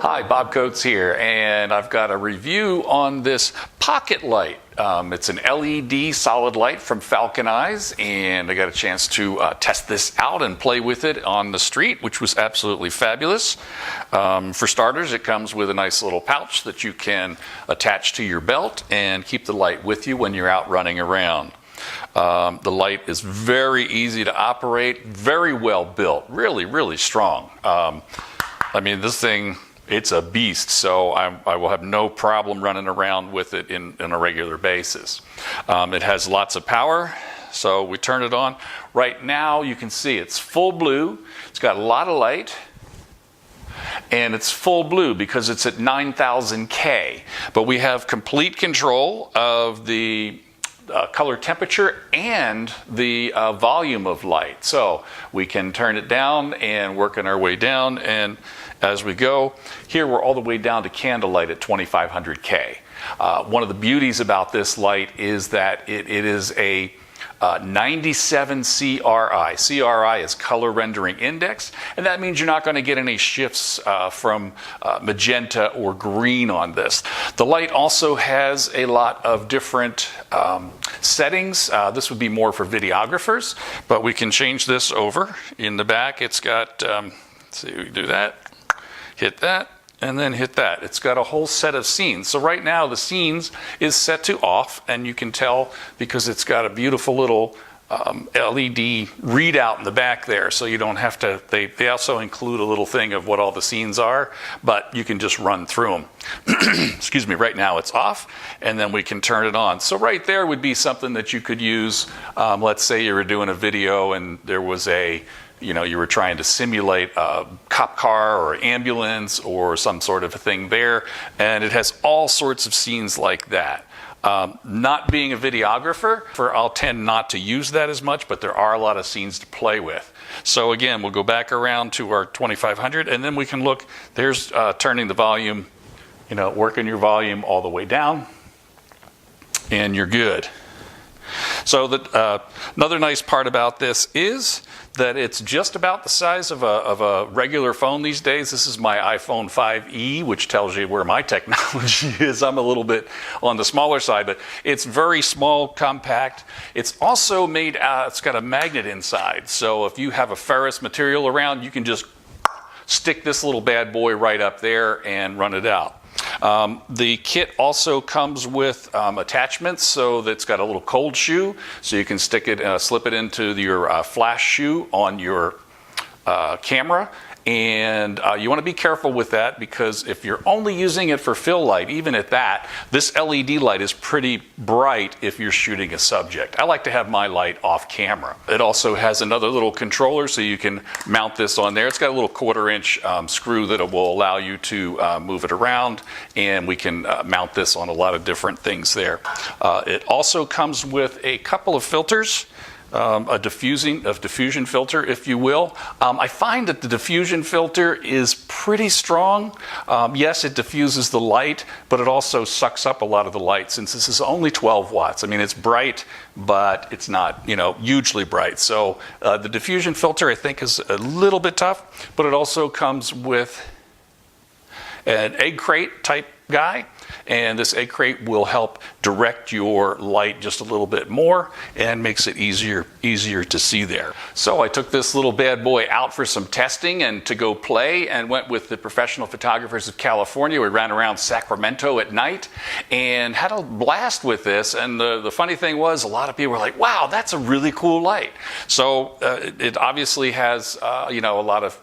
Hi, Bob Coates here, and I've got a review on this Pocketlite. It's an LED solid light from Falconeyes, and I got a chance to test this out and play with it on the street, which was absolutely fabulous. For starters, it comes with a nice little pouch that you can attach to your belt and keep the light with you when you're out running around. The light is very easy to operate, very well built, really strong. I mean, this thing, it's a beast, so I will have no problem running around with it on a regular basis. It has lots of power, so we turn it on. Right now, you can see it's full blue. It's got a lot of light, and it's full blue because it's at 9000K. But we have complete control of the color temperature and the volume of light. So we can turn it down and working our way down, and as we go, here we're all the way down to candlelight at 2500K. One of the beauties about this light is that it is a 97 CRI. CRI is color rendering index, and that means you're not going to get any shifts from magenta or green on this. The light also has a lot of different settings. This would be more for videographers, but we can change this over. In the back, it's got, let's see, we do that, hit that, and then hit that. It's got a whole set of scenes. So right now the scenes is set to off, and you can tell because it's got a beautiful little LED readout in the back there, so you don't have to, they also include a little thing of what all the scenes are, but you can just run through them. Excuse me, right now it's off, and then we can turn it on. So right there would be something that you could use. Let's say you were doing a video and there was you were trying to simulate a cop car or ambulance or some sort of a thing there, and it has all sorts of scenes like that. Not being a videographer, I'll tend not to use that as much, but there are a lot of scenes to play with. So again, we'll go back around to our 2500, and then we can look, there's turning the volume, working your volume all the way down, and you're good. So another nice part about this is that it's just about the size of a regular phone these days. This is my iPhone 5e, which tells you where my technology is. I'm a little bit on the smaller side, but it's very small, compact. It's also made out, it's got a magnet inside. So if you have a ferrous material around, you can just stick this little bad boy right up there and run it out. The kit also comes with attachments, so that it's got a little cold shoe, so you can stick it, slip it into your flash shoe on your camera. And you want to be careful with that, because if you're only using it for fill light, even at that, this LED light is pretty bright if you're shooting a subject. I like to have my light off camera. It also has another little controller, so you can mount this on there. It's got a little 1/4-inch screw that will allow you to move it around, and we can mount this on a lot of different things there. It also comes with a couple of filters. A diffusion filter, if you will. I find that the diffusion filter is pretty strong. Yes, it diffuses the light, but it also sucks up a lot of the light, since this is only 12 watts. I mean, it's bright, but it's not, hugely bright. So the diffusion filter, I think, is a little bit tough, but it also comes with an egg crate type guy, and this egg crate will help direct your light just a little bit more and makes it easier to see there. So I took this little bad boy out for some testing and to go play, and went with the Professional Photographers of California. We ran around Sacramento at night and had a blast with this, and the funny thing was, a lot of people were like, wow, that's a really cool light. So it obviously has a lot of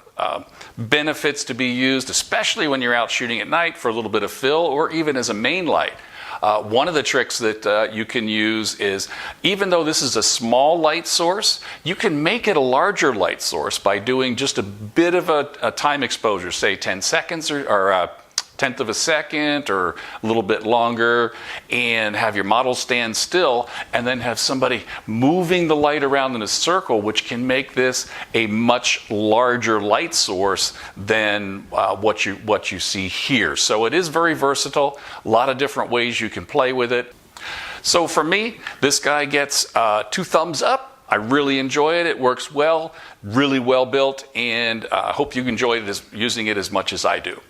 benefits to be used, especially when you're out shooting at night for a little bit of fill, or even as a main light. One of the tricks that you can use is, even though this is a small light source, you can make it a larger light source by doing just a bit of a time exposure, say 10 seconds or 1/10 of a second or a little bit longer, and have your model stand still, and then have somebody moving the light around in a circle, which can make this a much larger light source than what you see here. So it is very versatile, a lot of different ways you can play with it. So for me, this guy gets 2 thumbs up. I really enjoy it. It works well, really well built, and I hope you enjoy using it as much as I do.